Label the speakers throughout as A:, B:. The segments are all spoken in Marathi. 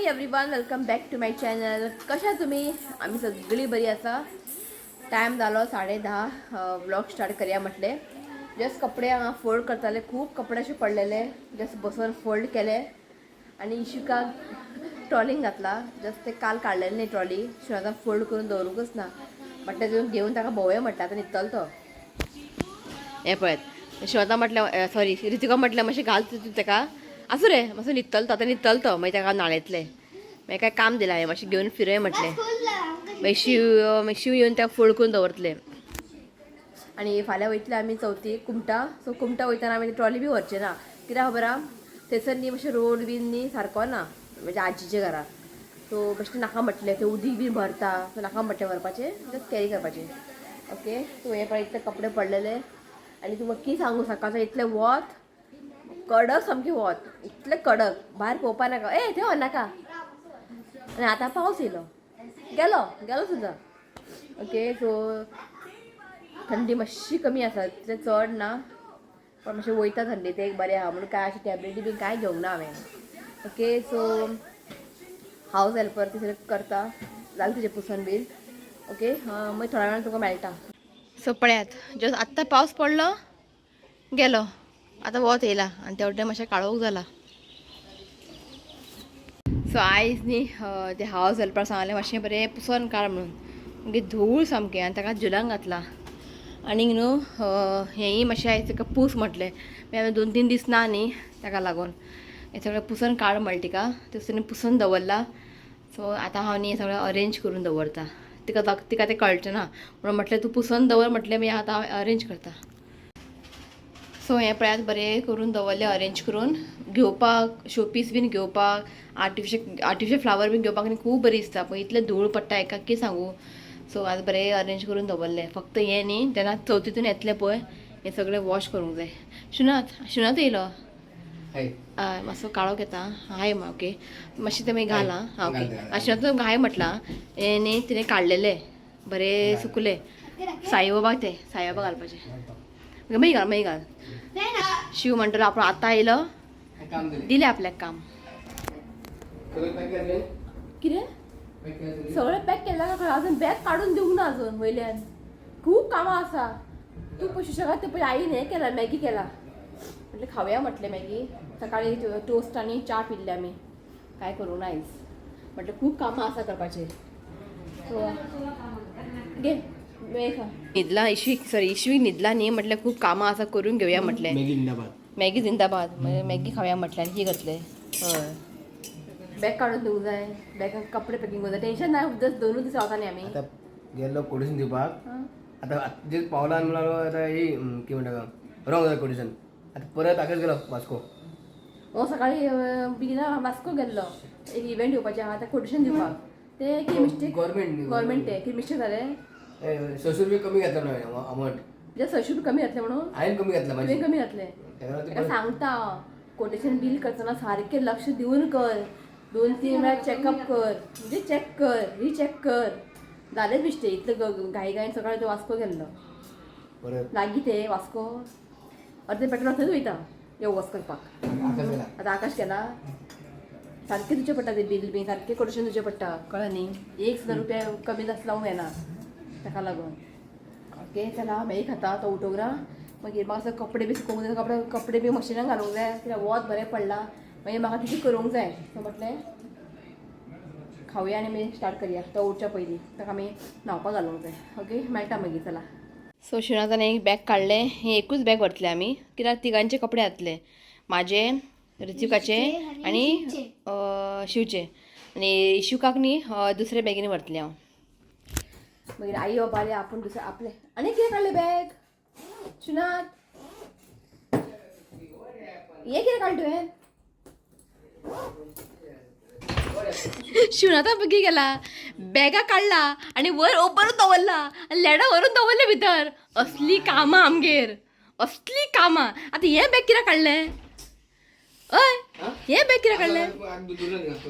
A: Everyone, welcome back to my channel. कशा तुम्ही? आम्ही सगळी बरी आसा. टायम जालो 10:30. व्लॉग स्टार्ट करूया म्हटले. जस्ट कपडे हांगा फोल्ड करताले. खूप कपडे असे पडलेले. जस्ट बसून फोल्ड केले आणि इशिका ट्रॉलिंग घातला. जस्ट ते काल काडलेले न्ही ट्रॉली. शिवाय फोल्ड करून दवरूंकच ना. म्हटलं तुवें घेवन ताका भोंवया म्हटलं. आतां न्हिदतलो तो. हे पळयत शिवता म्हटल्यार सॉरी रितिका म्हटल्यार मातशें घाल ताका. आसूं रे मातसो न्हिदतलो तो. आतां न्हिदतलो तो. मागीर ताका न्हाणयतले. मागीर काय काम दिलां हांवें मातशें घेवन फिरय म्हटलें. मागीर शिव येवन त्या फोल्ड करून दवरतले. आनी फाल्यां वयतले आमी चवथीक कुमटा. सो कुमटा वयताना आमी ट्रॉली बी व्हरचें ना. कित्याक खबर आहा थंयसर न्ही मातशें रोड बीन न्ही सारको ना म्हणजे आजीच्या घरा. सो बेश्टें नाका म्हटलें थंय उदीक बीन भरता. सो नाका म्हटलें व्हरपाचें. जस्ट कॅरी करपाचें. ओके. सो हे पळय इतले कपडे पडलेले. आनी तुका कितें सांगू सकाळचो इतलें वत कडक सामकें वत इतलें कडक भायर पळोवपा नाका. थंय व्हरनाका. आनी आतां पावस येयलो. गेलो सुद्दां. ओके. सो थंडी मातशी कमी आसा. तितलें चड ना पण मातशें वयता थंडी. तें एक बरें आहा म्हणून काय अशें टॅबलेटी बीन कांय घेवंक ना हांवें. ओके. सो हावज हेल्पर ती सगळें करता. जालें तिचें पुसन बीन. ओके. मागीर थोड्या वेळान तुका मेळटा. सो पळयात जस्ट आत्तां पावस पडलो गेलो. आतां वत येयला आनी त्या वटेन मातशें काळोख जाला. सो आयज न्ही ते हावज हेल्पर सांगलें मातशें बरें पुसोन काड म्हणून. मागीर धूळ सामकें आनी ताका जुलांक घातला. आनीक न्हू हेंय मातशें आयज ताका पूस म्हटलें. मागीर 2-3 दीस ना न्ही ताका लागून हें सगळें पुसून काड म्हणलें तिका. तसो पुसून दवरला. सो आतां हांव न्ही हें सगळें अरेंज करून दवरता. तिका तें कळचें ना म्हणून म्हटलें तूं पुसून दवर म्हटलें. मागीर आतां हांव अरेंज करता. सो हें पळयात बरें करून दवरलें अरेंज करून. घेवपाक शोपीस बीन घेवपाक आर्टिफिशियल फ्लावर बीन घेवपाक न्ही खूब बरी दिसता. पळय इतलें धूळ पडटा एका कितें सांगू. सो आतां बरें अरेंज करून दवरलें. फक्त हें न्ही जेन्ना चवथीतून येतलें पळय हें सगळें वॉश करूंक जाय. शुनात येयलो. हय मातसो काळोख येता. हाय ओके. मातशें तें मागीर घाल आं. ओके. शुनात हाय म्हटलां. हें न्ही तिणें काडलेलें बरें सुकलें. साईबाबा घालपाचें. मागीर घाल. शिव म्हणटलो आपण आतां आयलो दिलें आपल्याक काम. कितें सगळें पॅक केलें का अजून बॅग काडून दिवंक ना अजून वयल्यान. खूब कामां आसा. तूं पळय सुशेगाद ते पळय आईन हें केलां मॅगी केला. म्हटलें खावया म्हटलें मॅगी. सकाळीं टोस्ट आनी च्या पिल्ले आमी. काय करूं ना आयज. म्हटलें खूब कामां आसा करपाचेर. सो घे न्हिदला इश्वीक न्हिदला न्ही म्हटल्यार खूब कामां आसा करून घेवया म्हटलें. मॅगी जिंदाबाद. मॅगी खावया म्हटलें आनी ही घातलें. हय बॅग काडून दिवंक जाय. बॅगान कपडे पॅकींग करूं जाय. टेन्शन ना. जस्ट 2 दीस रावता न्ही आमी.
B: आतां गेल्लो कोटेशन दिवपाक. आतां पावला म्हणल्यार आतां ही कितें म्हणटा रॉंग जाता कोटेशन. आतां परत आतांच गेलो वास्को.
A: सकाळीं बिगिना वास्को गेल्लो. एक इव्हेंट येवपाचें आहा आतां कोटेशन दिवपाक. ते कितें मिस्टेक गव्हर्मेंट ते कितें मिस्टेक जालें.
B: 600 रुपया कमी घातलो हांवें अमावंट.
A: जे 600 रुपया कमी घातले म्हणून
B: हांवें कमी घातला
A: तुवें कमी घातलें. ताका सांगता कोटेशन बील करतना सारकें लक्ष दिवन कर. 2-3 वेळा चॅकअप कर. म्हणजे चॅक कर रिचॅक कर. जालेंच मिस्टेक. इतलें घाईन सकाळीं तो वास्को गेल्लो. लागीं ते वास्को अर्दें पेट्रोल थंयच वयता वच करपाक. आतां आकाश केला. सारकें दिवचें पडटा तें बील बी. सारकें कोटेशन दिवचें पडटा. कळ्ळें न्ही. 1 सुद्दां रुपया कमी जास्त लावंक येना ताका लागून. ओके. चला मॅगी खाता तो उठोग्रा. मागीर म्हाका कपडे बी सुकोवंक जाय. कपडे बी मशिनान घालूंक जाय. कित्याक वत बरें पडलां. मागीर म्हाका तिची करूंक जाय. सो म्हटलें खावया आनी मागीर स्टार्ट करया. तो उठच्या पयलीं ताका आमी न्हांवपाक घालूंक जाय. ओके. मेळटा मागीर चला. सो शिवनाथान एक बॅग काडलें. हें एकूच बॅग व्हरतलें आमी कित्याक तिगांचे कपडे घातले. म्हाजे रितिकाचे आनी शिवचे. आनी इशुकाक न्ही दुसरे बॅगीन व्हरतलें हांव. मागीर आई बाबा आले आपूण दुसरें आपलें आनी कितें काडलें बॅग. शुनाथ हें कितें काडलें तुवें. शिवनाथान कितें केला बॅगा काडला आनी वयर ओपन दवरला आनी लेडा व्हरून दवरले भितर. असली कामां आमगेर. असली कामां. आतां हें बॅग कित्याक काडलें. हें बॅग कित्याक काडलें.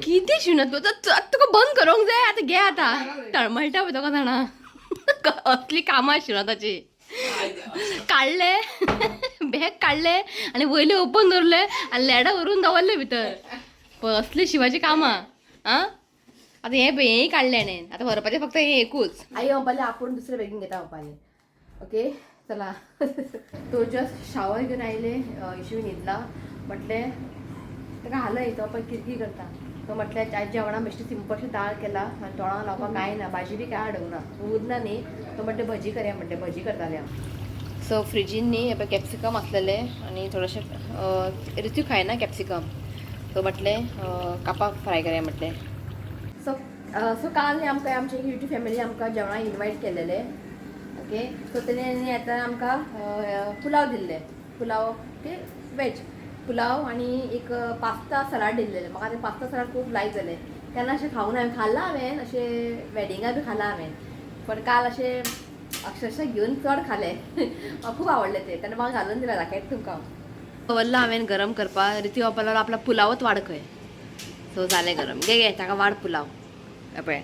A: कितें शिवनाथ तुका बंद करूंक जाय. आतां घे आतां तळमळटा पळय तुका जाणा. असली कामां शिवनाथाची. काडले बॅग काडले आनी वयले ओपन दवरले आनी लेडा व्हरून दवरले भितर. असली शिवाची कामां. हां आता हेही काढले नाही आता व्हरपाचे फक्त हे एकूच आई बाबाले आपण दुसरे बेगीन घेता बाबाले ओके चला तो जस्ट शावर घेऊन आयले इशू न्हिदला म्हटले ताका हालं येतो आपण किरकिर करता तो म्हटल्यार आज जेवणा बेश्टी सिंपलशी दाळ केला आनी तोंडां लावपाक कांय ना भाजी बी काय हाडूंक ना उरना न्ही तो म्हटले भजी करया म्हटले भजी करताले हांव सो फ्रिजीन न्ही हे कॅप्सिकम आसलेले आनी थोडेशे रित्यू खायना कॅप्सिकम सो म्हटले कापाक फ्राय करया म्हटले सो काल न्ही आमकां आमचे युट्यूब फॅमिली आमकां जेवणाक इनवायट केलेले ओके सो तेणें येता आमकां पुलाव दिल्ले पुलाव ओके वेज पुलाव आणि एक पास्ता सलाड दिल्लेले म्हाका ते पास्ता सलाड खूब लायक जाले तेन्ना अशें खावून हांवें खाल्ला हांवें अशें वॅडिंगाक बी खाल्ला हांवें पण काल अशें अक्षरशः घेवन चड खालें म्हाका खूब आवडलें ते तेन्ना म्हाका घालून दिला दाखयता तुमकां दवरला हांवें गरम करपाक रिती वापरल्यार आपला पुलावच वाड खंय सो जालें गरम घे ताका वाड पुलाव पळय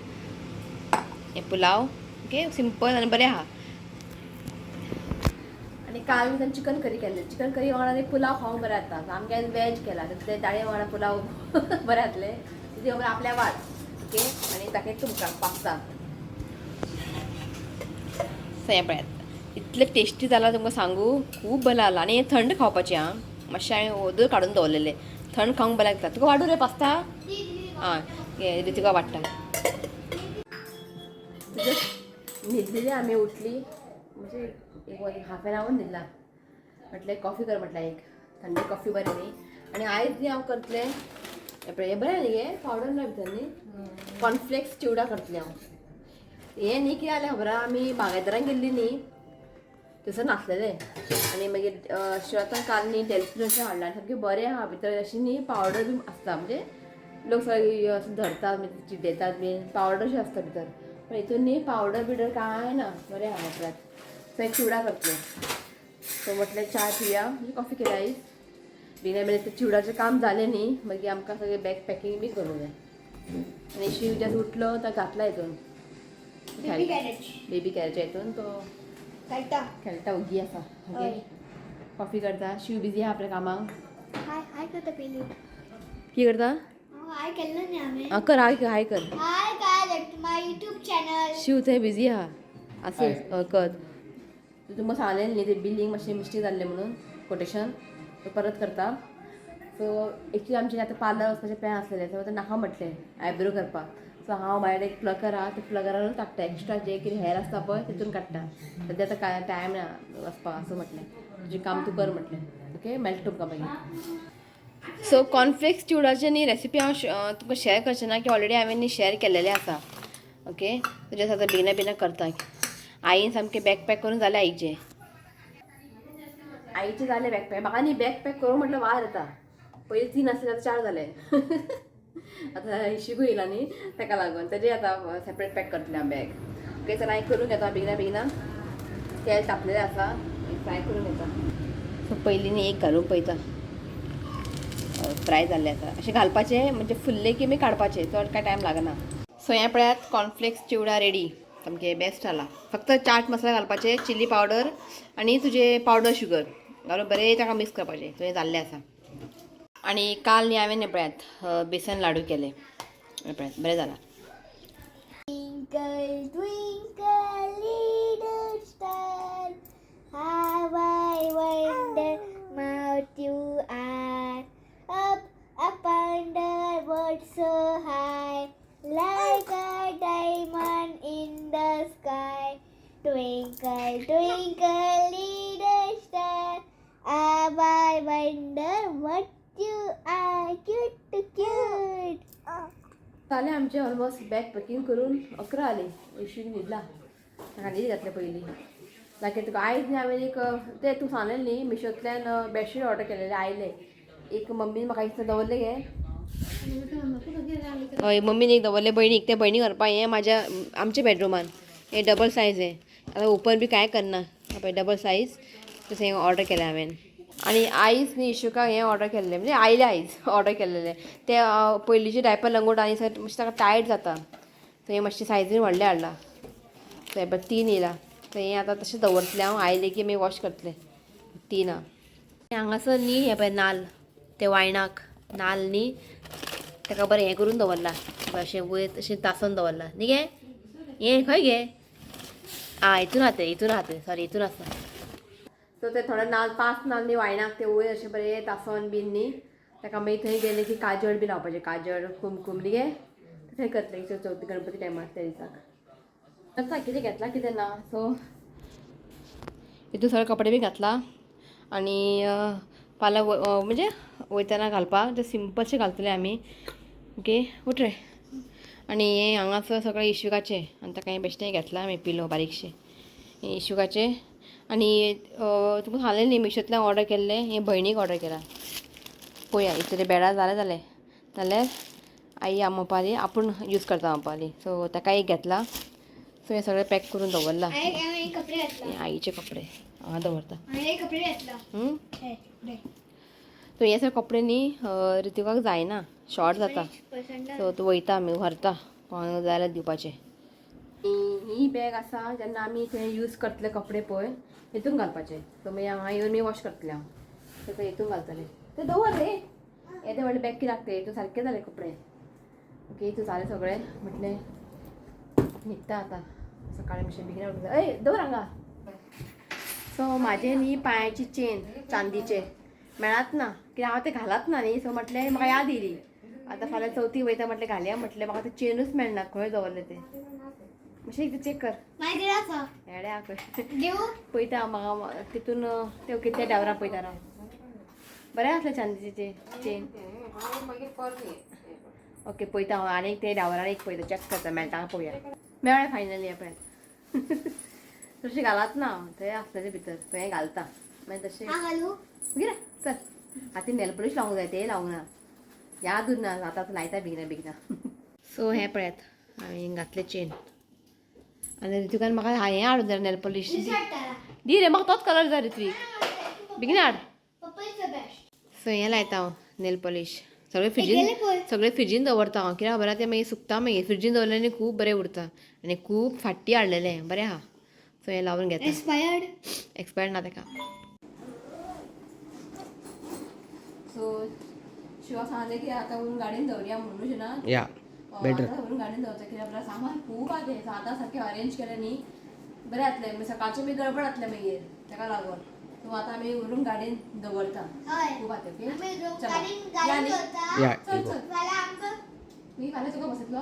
A: हे पुलाव ओके सिंपल आनी बरें आहा आणि काल मी चिकन करी केले चिकन करी वांगडा एक पुलाव खावंक बरें जाता आमगे वेज केला ते दाळे वांगडा पुलाव बरें जातले तिथे वांगडा आपल्या वाड ओके आनी दाखयता तुमकां पास्ता सो हें पळयात इतलें टेस्टी जाला तुमकां सांगू खूब बरें जालां आनी हें थंड खावपाचें आं मातशें हांवें ओदूर काडून दवरलेले थंड खावंक बरें लागता तुका वाडू रे पास्ता आं रितिका वाडटा न्हिदलेली आमी उठली म्हणजे एक हाफ एन आवर न्हिदला म्हटलें कॉफी कर म्हटलें एक थंडी कॉफी बरें न्ही आनी आयज न्ही हांव करतलें हे बरें न्ही गे पावडर ना भितर न्ही कॉर्नफ्लेक्स चिवडा करतलें हांव हें न्ही कितें जालें खबर आहा आमी बागायदारांक गेल्ली न्ही थंयसर नासलेले आनी मागीर शिवरात्राक काल न्ही डेल्फिनोचें हाडलां सामकें बरें आहा भितर अशी न्ही पावडर बी आसता म्हणजे लोक सगळे अशें धरतात चिड्डेतात बीन पावडर अशी आसता भितर पण हितून न्ही पावडर बिडर कांय ना बरें आहा म्हटल्यार सो एक चिवडा करतलें सो म्हटलें च्या पिवया म्हणजे कॉफी केली आयज बेगीन बेगीन ते चिवडाचें काम जालें न्ही मागीर आमकां सगळें बॅग पॅकींग बी करूंक जाय आनी शिव जस्ट उठलो तो घातला हितून बेबी कॅरेजच्या हितून तो खेळटा उगी आसा ओके कॉफी करता शिव बिजी आहा आपल्या कामाक
C: हाय करता पयली
A: कितें करता
C: हाय केल्लो न्ही हांवें
A: कर हाय कर
C: हाय काय माय यूट्यूब चॅनल
A: शिव थंय बिजी आहा असं कर तुमकां सांगलें न्ही ते बिलींग मातशें मिस्टेक जाल्लें म्हणून कोटेशन तो परत करता सो एक्चुली आमचें आतां पार्लर वचपाचें प्लॅन आसलेलें सो तें नाका म्हटलें आयब्रो करपाक सो हांव भायर एक प्लकर आहा त्या प्लगरानूच काडटा एक्स्ट्रा जे कितें हेअर आसता पळय तितून काडटा सद्या आतां काय टायम ना वचपाक असं म्हटलें तुजें काम तूं कर म्हटलें ओके मेळटा तुमकां मागीर सो कॉर्नफ्लेक्स चिवडाची न्ही रेसिपी हांव तुमकां शेअर करचें ना की ऑलरेडी हांवें न्ही शेअर केलेलें आसा ओके तुजें आतां बेगिना बेगिना करता आईन सामकें बॅग पॅक करून जालें आईचें आईचें जालें बॅग पॅक म्हाका न्ही बॅग पॅक करूं म्हटल्यार वाज येता पयलीं 3 आसलें आतां 4 जाले आतां इशिकूय येयला न्ही ताका लागून तेजें आतां सेपरेट पॅक करतलें हांव बॅग ओके चल हांवें करून घेता बेगिना बेगिना तेल तापलेलें आसा फ्राय करून घेता सो पयलीं न्ही एक घालून पळयता फ्राय जाल्लें आसा अशें घालपाचें म्हणजे फुल्ले की मागीर काडपाचें चड कांय टायम लागना सो हें पळयात कॉर्नफ्लेक्स चिवडा रेडी सामकें बेस्ट जाला फक्त चाट मसाला घालपाचें चिली पावडर आनी तुजें पावडर शुगर घालून बरें ताका मिक्स करपाचें सो हें जाल्लें आसा आनी काल न्ही हांवें पळयात बेसन लाडू केले पळयात बरें जाला
C: Twinkle, twinkle, little star, how I wonder what you are. Up under world so high, like a diamond in the sky. Twinkle, twinkle, little star, how I wonder what you are. Cute, cute.
A: जालें आमचें ऑलमोस्ट बॅग पॅकींग करून 11 जालीं इशूक न्हिदला ताका न्हीद घातलें पयलीं दाखय तुका आयज न्ही हांवें एक तें तूं सांगलें न्ही मिशोंतल्यान बेडशीट ऑर्डर केलेलें आयलें एक मम्मीन म्हाका एक दवरलें गे हय मम्मीन एक दवरलें भयणीक ते भयणीक व्हरपा हें म्हाज्या आमच्या बेडरुमान हें डबल सायज हें आतां ओपन बी कांय करना पळय डबल सायज तशें हें ऑर्डर केलें हांवें आनी आयज न्ही इशुकाक हें ऑर्डर केल्लें म्हणजे आयलें आयज ऑर्डर केल्लेलें ते पयलींचे डायपर लंगोट आनी मातशें ताका टायट जाता सो हें मातशें सायजीन व्हडलें हाडलां सो हे 3 येयला सो हें आतां तशें दवरतलें हांव आयलें की मागीर वॉश करतलें 3 आहा हांगासर न्ही हें पळय नाल्ल ते वायणाक नाल्ल न्ही ताका बरें हें करून दवरला अशें वयर अशें तासून दवरला न्ही गे ये खंय गे हितून आहा सॉरी हितून आसा सो ते थोडे नाल्ल 5 नाल्ल वायनाक ते वयर अशें बरें तासोन बीन न्ही ताका मागीर थंय गेले की काजळ बी लावपाचें काजळ कुमकुम न्ही गे थंय करतले चवथी गणपती टायमार त्या दिसाक आतां कितें घेतला कितें ना सो हितून सगळे कपडे बी घातला आनी फाल्यां म्हणजे वयतना घालपाक ते सिंपलशें घालतले आमी ओके उठ रे आनी हें हांगासर सगळें इश्यूकाचें आनी ताका हें बेश्टें घेतलां हांवें पिलो बारीकशें हें इश्यूकाचें आनी तुका सांगलें न्ही मिशोंतल्यान ऑर्डर केल्लें हें भयणीक ऑर्डर केलां पळया इतलें बेडा जाल्यार आई म्हणपाली आपूण यूज करता म्हणपाली सो ताका एक घेतला सो हें सगळें पॅक करून दवरला हे आईचे कपडे हांगा दवरता सो हे सगळे कपडे न्ही रितिकाक जायना शॉर्ट जाता सो तो वयता आमी व्हरता कोणाक जाय जाल्यार दिवपाचें ही बॅग आसा जेन्ना आमी थंय यूज करतले कपडे पळय हितून घालपाचे सो मागीर हांगा येवन मी वॉश करतलें हांव ताका हितून घालतलें ते दवर रे येदे व्हडले बॅग कित्याक ते हितून सारके जाले कपडे ओके हितून जालें सगळें म्हटलें न्हिदता आतां सकाळीं मातशें बेगीन उठूंक जाय अय दवर हांगा सो म्हाजे न्ही पांयाची चेन चांदीचे मेळत ना कित्याक हांव ते घालत ना न्ही सो म्हटलें म्हाका याद येयली आतां फाल्यां चवथी वयता म्हटलें घालया म्हटलें म्हाका ते चेनूच मेळना खंय दवरले ते मातशें एकदां चॅक कर हेड्या पळयता म्हाका तितून ते ओके त्या डावराक पळयता राव बरें आसलें चांदीचे चेन ओके पळयता हांव आनी ते डावरान एक पळयता चॅक करता मेळटा पळोवया मेळ्ळें फायनली आपल्यान तशें घालत ना थंय आसलें भितर थंय घालता मागीर तशें गिरा चल आतां नेल पॉलिश लावंक जाय तें लावंक ना याद उरना आतां लायता बेगीना सो हें पळयात हांवें घातलें चेन आनी ऋतुकान म्हाका हें हाडून जाय नेल पॉलिश दी रे म्हाका तोच कलर जाय ऋत्वीक बेगीन हाड सो हें लायता हांव नेल पॉलिश सगळें फ्रिजीन दवरता हांव कित्याक खबर आहा तें मागीर सुकता मागीर फ्रिजीन दवरलें आनी खूब बरें उरता आनी खूब फाटी हाडलेलें बरें आहा सो हें लावन घेता एक्सपायर्ड ना ताका सो शिवा सांगलें की आतां व्हरून गाडयेन दवरया म्हणून ना
B: या बेटर
A: व्हरून गाडयेन दवरता कित्याक बरें सामान खूब आहा तें आतां सारकें अरेंज केलें न्ही बरें जातलें मागीर सकाळचें बी गडबड जातलें मागीर ताका लागून सो आतां आमी व्हरून गाडयेन दवरता खूब आहा तें ओके
B: या
A: चल मी फाल्यां तुका बसयतलो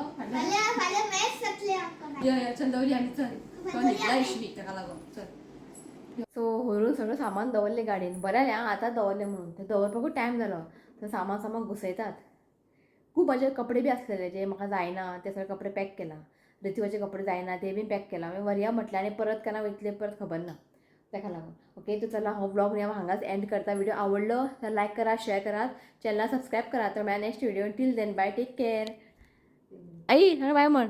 A: या चल दवरया आमी चल तो न्हिदला इश्वी ताका लागून चल सो व्हरून सगळें सामान दवरलें गाडयेन बरें जालें हांव आतां दवरलें म्हणून तें दवरपाकूच टायम जालो थंय सामान घुसयतात खूब म्हाजे कपडे बी आसलेले जे म्हाका जायना ते सगळे कपडे पॅक केला ऋतुवाचे कपडे जायना ते बी पॅक केला मागीर व्हरया म्हटलें आनी परत केन्ना वयतले परत खबर ना ताका लागून ओके तो चला हो ब्लॉग हांव हांगाच एंड करता व्हिडिओ आवडलो जाल्यार लायक करा शेअर करात चॅनला सबस्क्राईब करा तर मेळ्या next video till then bye take care आई बाय म्हण